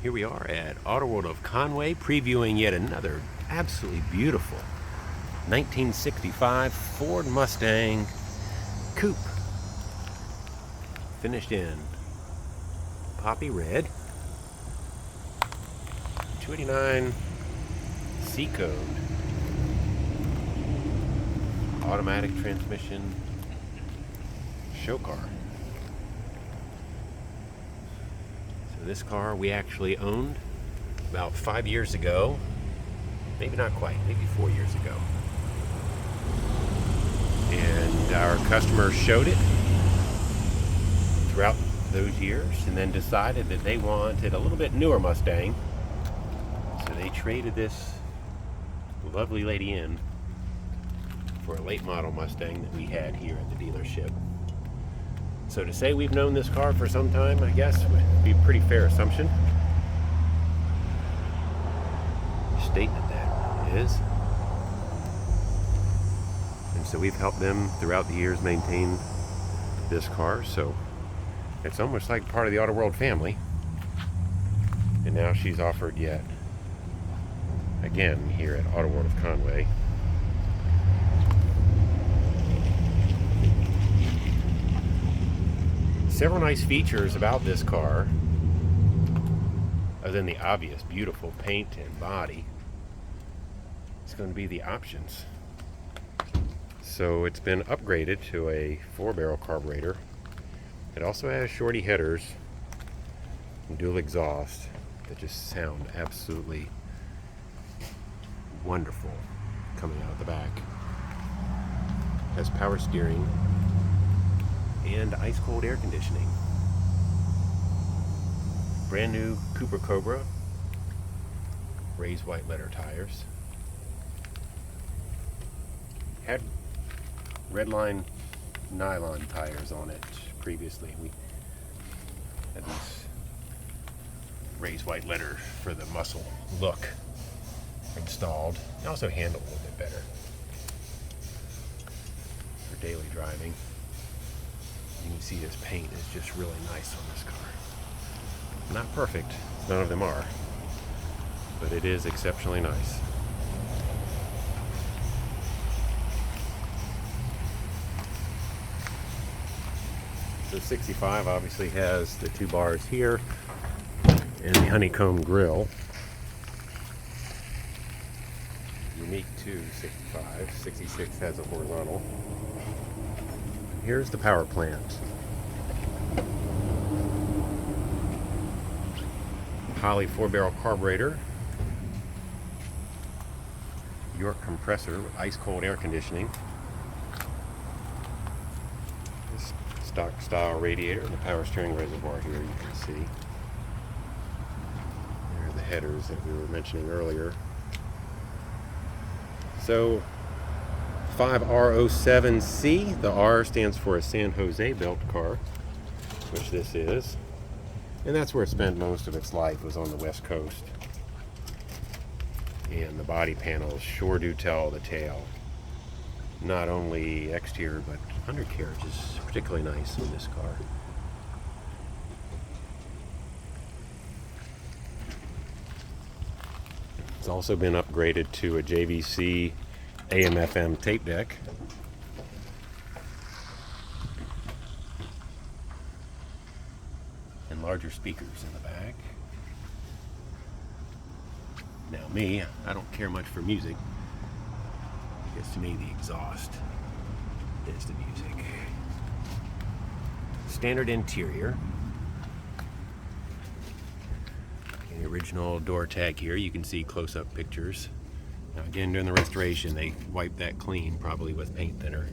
Here we are at AutoWorld of Conway, previewing yet another absolutely beautiful 1965 Ford Mustang Coupe. Finished in poppy red. 289 C code. Automatic transmission show car. This car we actually owned about 5 years ago, maybe not quite, maybe 4 years ago. And our customer showed it throughout those years and then decided that they wanted a little bit newer Mustang. So they traded this lovely lady in for a late model Mustang that we had here at the dealership. So to say we've known this car for some time, I guess, would be a pretty fair assumption. Statement that is. And so we've helped them throughout the years maintain this car, so it's almost like part of the AutoWorld family. And now she's offered yet again here at AutoWorld of Conway. Several nice features about this car, other than the obvious beautiful paint and body. It's going to be the options. So it's been upgraded to a 4-barrel carburetor. It also has shorty headers and dual exhaust that just sound absolutely wonderful coming out of the back. Has power steering and ice cold air conditioning. Brand new Cooper Cobra raised white letter tires. Had redline nylon tires on it previously. We had these raised white letter for the muscle look installed. It also handled a little bit better for daily driving. You can see this paint is just really nice on this car. Not perfect, none of them are, but it is exceptionally nice. The 65 obviously has the 2 bars here and the honeycomb grille. Unique to 65. 66 has a horizontal. Here's the power plant. Holley 4-barrel carburetor. York compressor with ice cold air conditioning. This stock style radiator and the power steering reservoir here you can see. There are the headers that we were mentioning earlier. So 5R07C, the R stands for a San Jose built car, which this is, and that's where it spent most of its life, was on the West Coast. And the body panels sure do tell the tale. Not only exterior but undercarriage is particularly nice in this car. It's also been upgraded to a JVC AM FM tape deck. And larger speakers in the back. Now me, I don't care much for music. I guess to me the exhaust is the music. Standard interior. The original door tag here, you can see close-up pictures. Now again, during the restoration, they wiped that clean, probably with paint thinner.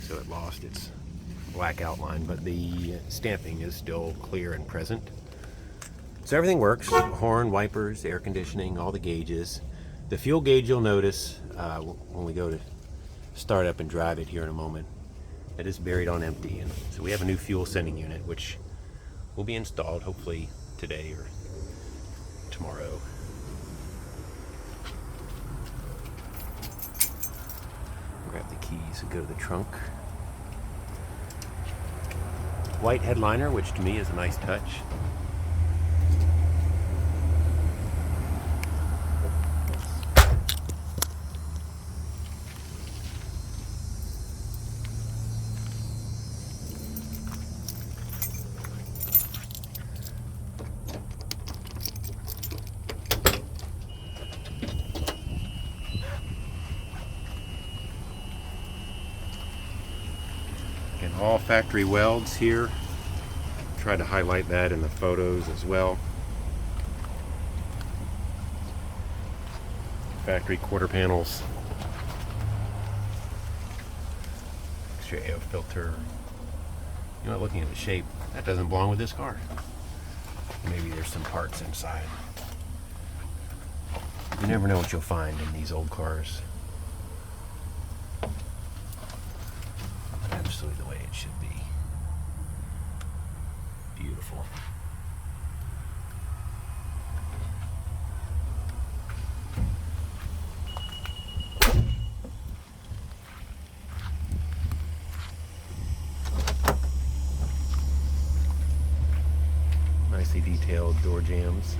So it lost its black outline, but the stamping is still clear and present. So everything works. Horn, wipers, air conditioning, all the gauges. The fuel gauge you'll notice when we go to start up and drive it here in a moment. It is buried on empty. And so we have a new fuel sending unit, which will be installed hopefully today or tomorrow. Grab the keys and go to the trunk. White headliner, which to me is a nice touch. all factory welds here. Tried to highlight that in the photos as well. Factory quarter panels. Extra air filter. You're not looking at the shape. That doesn't belong with this car. Maybe there's some parts inside. You never know what you'll find in these old cars. Absolutely the way it should be. Beautiful. Nicely detailed door jambs.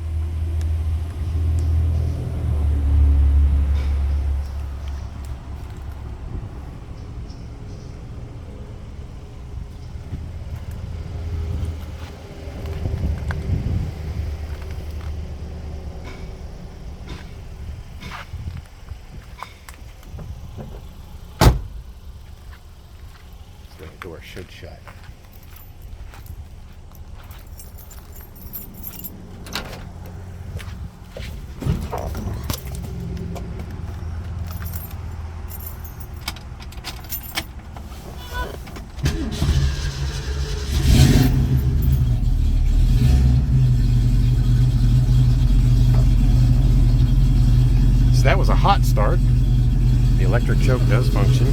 So the door should shut. So that was a hot start. The electric choke does function.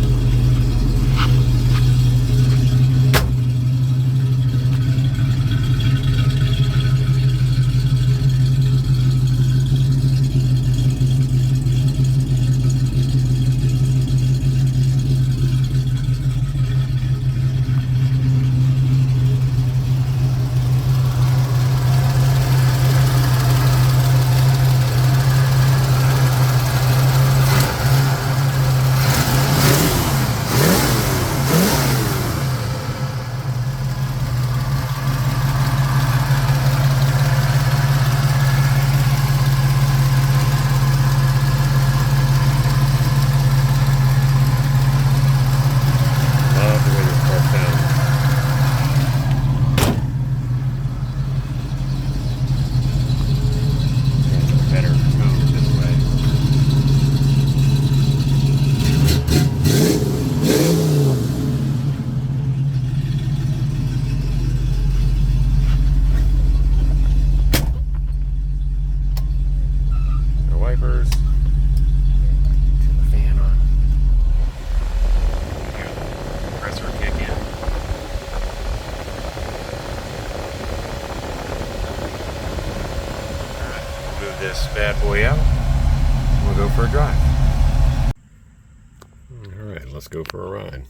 Wipers. Turn the fan on. Hear the compressor kick in. Alright, move this bad boy out. We'll go for a drive. Alright, let's go for a ride.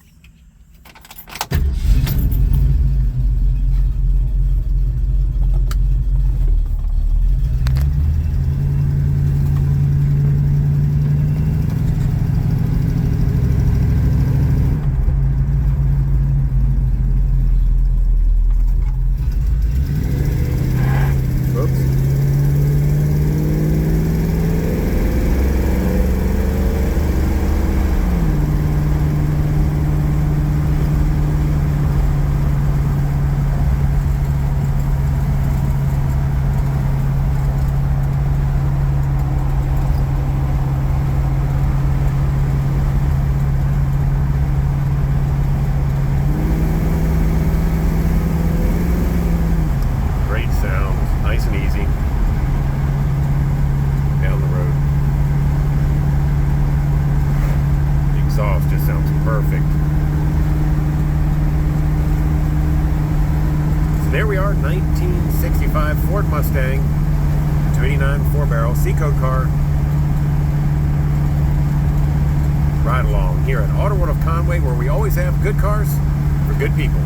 Just sounds perfect. So there we are, 1965 Ford Mustang, 289 4-barrel C-code car. Ride along here at AutoWorld of Conway, where we always have good cars for good people.